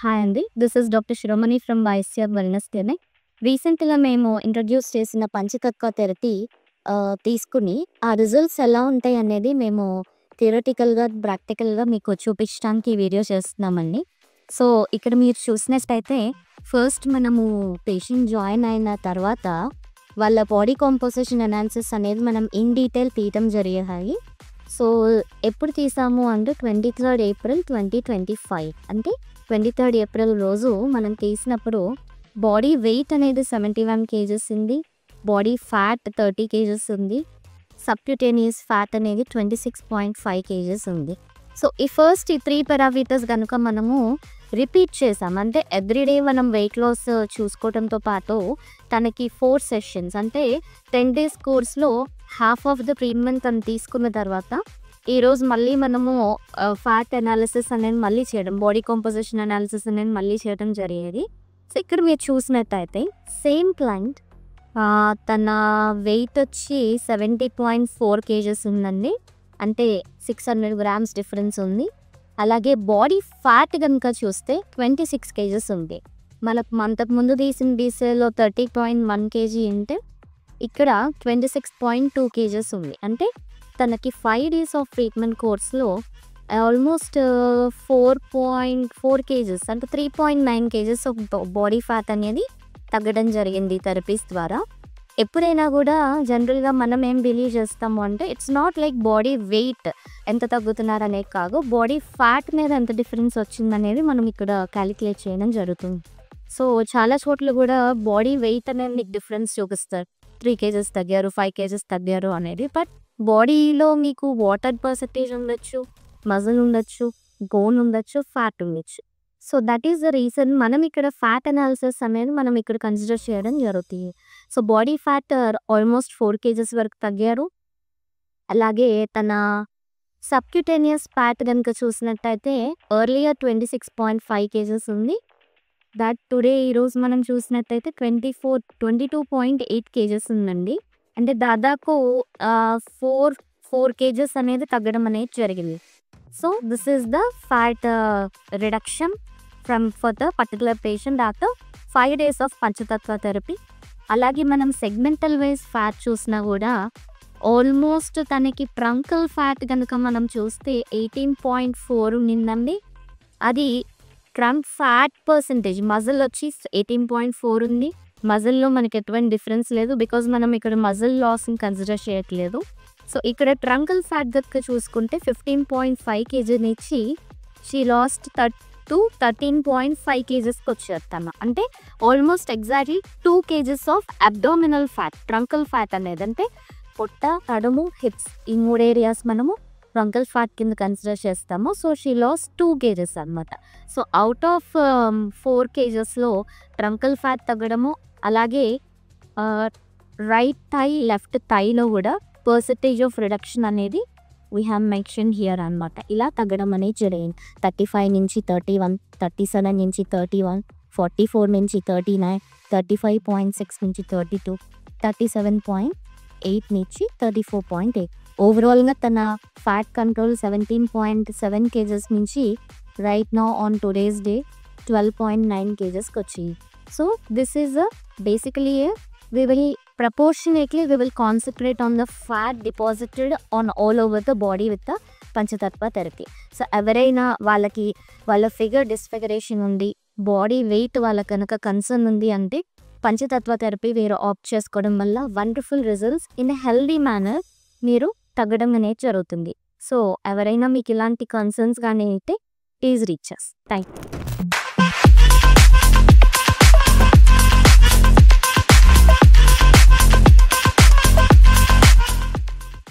Hi అండి. This is doctor Shiromani from YSR wellness clinic. రీసెంట్‌గా మేము ఇంట్రొడ్యూస్ చేసిన పంచతత్వ థెరపీ తీసుకొని ఆ రిజల్ట్స్ ఎలా ఉంటాయనేది మేము థియరటికల్‌గా, ప్రాక్టికల్‌గా మీకు చూపించడానికి ఈ వీడియో చేస్తున్నామండి. సో, ఇక్కడ మీరు చూసినట్టయితే ఫస్ట్ మనము పేషెంట్ జాయిన్ అయిన తర్వాత వాళ్ళ బాడీ కాంపోజిషన్ అనాలిసిస్ అనేది మనం ఇన్ డీటెయిల్ తీయటం జరిగాయి. సో, ఎప్పుడు తీసాము అంటే 23 ఏప్రిల్ 2025 అంటే 23 ఏప్రిల్ రోజు మనం తీసినప్పుడు బాడీ వెయిట్ అనేది 71 కేజెస్ ఉంది. బాడీ ఫ్యాట్ 30 కేజెస్ ఉంది. సబ్క్యూటేనియస్ ఫ్యాట్ అనేది 26.5 కేజెస్ ఉంది. సో, ఈ 3 పారామీటర్స్ కనుక మనము రిపీట్ చేసాం అంటే ఎవ్రీడే మనం వెయిట్ లాస్ చూసుకోవడంతో పాటు తనకి 4 సెషన్స్ అంటే 10 డేస్ కోర్స్లో హాఫ్ ఆఫ్ ద ట్రీట్మెంట్ తను తీసుకున్న తర్వాత ఈరోజు మళ్ళీ మనము ఫ్యాట్ అనాలిసిస్ అనేది మళ్ళీ చేయడం, బాడీ కాంపోజిషన్ అనాలిసిస్ అనేది మళ్ళీ చేయడం జరిగేది. సో, ఇక్కడ మీరు చూసినట్టయితే సేమ్ క్లయింట్ తన వెయిట్ వచ్చి 70.4 కేజెస్ ఉందండి. అంటే 600 గ్రామ్స్ డిఫరెన్స్ ఉంది. అలాగే బాడీ ఫ్యాట్ కనుక చూస్తే 26 కేజెస్ ఉంది. మనకు అంతకుముందు తీసిన డీసీలో 30.1 కేజీ ఉంటే ఇక్కడ 26.2 కేజెస్ ఉంది. అంటే తనకి 5 డేస్ ఆఫ్ ట్రీట్మెంట్ కోర్స్లో ఆల్మోస్ట్ 4.4 కేజెస్ అంటే 3.9 కేజెస్ ఆఫ్ బాడీ ఫ్యాట్ అనేది తగ్గడం జరిగింది థెరపీస్ ద్వారా. ఎప్పుడైనా కూడా జనరల్గా మనం ఏం బిలీవ్ చేస్తాము అంటే it's not like body weight ఎంత తగ్గుతున్నారు అనేది కాదు, బాడీ ఫ్యాట్ మీద ఎంత డిఫరెన్స్ వచ్చిందనేది మనం ఇక్కడ క్యాలిక్యులేట్ చేయడం జరుగుతుంది. సో, చాలా చోట్ల కూడా బాడీ వెయిట్ అనేది మీకు డిఫరెన్స్ చూపిస్తారు. 3 కేజెస్ తగ్గారు, 5 కేజెస్ తగ్గారు అనేది. బట్ బాడీలో మీకు వాటర్ పర్సెంటేజ్ ఉండొచ్చు, మజిల్ ఉండొచ్చు, బోన్ ఉండొచ్చు, ఫ్యాట్ ఉండొచ్చు. So, that is the reason మనం ఇక్కడ ఫ్యాట్ అనాలిసిస్ అనేది మనం ఇక్కడ కన్సిడర్ చేయడం జరుగుతుంది. So, body fat almost 4 kgs వరకు తగ్గారు. అలాగే తన సబ్క్యూటేనియస్ ఫ్యాట్ కనుక చూసినట్టయితే ఎర్లియర్ 26.5 కేజెస్ ఉంది. దట్ టుడే ఈరోజు మనం చూసినట్టయితే 22.8 కేజెస్ ఉందండి. అంటే దాదాపు 4 కేజెస్ అనేది తగ్గడం అనేది జరిగింది. So, this is the fat reduction for the particular patient after 5 days of Panchatatva therapy. అలాగే మనం సెగ్మెంటల్ వైజ్ ఫ్యాట్ చూసినా కూడా ఆల్మోస్ట్ తనకి ట్రంకల్ ఫ్యాట్ కనుక మనం చూస్తే 18.4 ఉండిందండి. అది ట్రంక్ ఫ్యాట్ పర్సెంటేజ్ మజిల్ వచ్చి 18.4 ఉంది. మజిల్లో మనకి ఎటువంటి డిఫరెన్స్ లేదు బికాజ్ మనం ఇక్కడ మజిల్ లాస్ని కన్సిడర్ చేయట్లేదు. సో, ఇక్కడ ట్రంకల్ ఫ్యాట్ కనుక చూసుకుంటే 15.5 కేజీని ఇచ్చి షీ లాస్ట్ 13.5 కేజెస్కి వచ్చారు తను. అంటే almost exactly 2 KGs of abdominal fat. Truncal fat అనేది అంటే పొట్ట, కడుము, హిప్స్ ఈ 3 ఏరియాస్ మనము ట్రంకల్ ఫ్యాట్ కింద కన్సిడర్ చేస్తాము. సో, షీ లాస్ 2 కేజెస్ అనమాట. సో, అవుట్ ఆఫ్ 4 కేజెస్లో ట్రంకల్ ఫ్యాట్ తగ్గడము, అలాగే రైట్ థై, లెఫ్ట్ థైలో కూడా పర్సెంటేజ్ ఆఫ్ రిడక్షన్ అనేది వీ హ్యావ్ మెన్షన్ హియర్ అనమాట. ఇలా తగ్గడం అనేది జరిగింది. 35 నుంచి 31, 37 నుంచి 31, 44 నుంచి 39, 35.6 నుంచి 32, 37.8 నుంచి 34.8. ఓవరాల్గా తన ఫ్యాట్ కంట్రోల్ 17.7 కేజెస్ నుంచి right now on today's day 12.9 కేజెస్కి వచ్చింది. So, this is basically we will concentrate on the fat deposited on all over the body with the Panchatatva therapy. So, ఎవరైనా వాళ్ళకి వాళ్ళ ఫిగర్ డిస్ఫిగరేషన్ ఉంది, బాడీ వెయిట్ వాళ్ళ కనుక concern ఉంది అంటే పంచతత్వ థెరపీ మీరు ఆప్ట్ చేసుకోవడం వల్ల wonderful results in a healthy manner మీరు తగ్గడం అనేది జరుగుతుంది. సో, ఎవరైనా మీకు ఇలాంటి కన్సర్న్స్ కానీ అయితే please reach us. Thank you.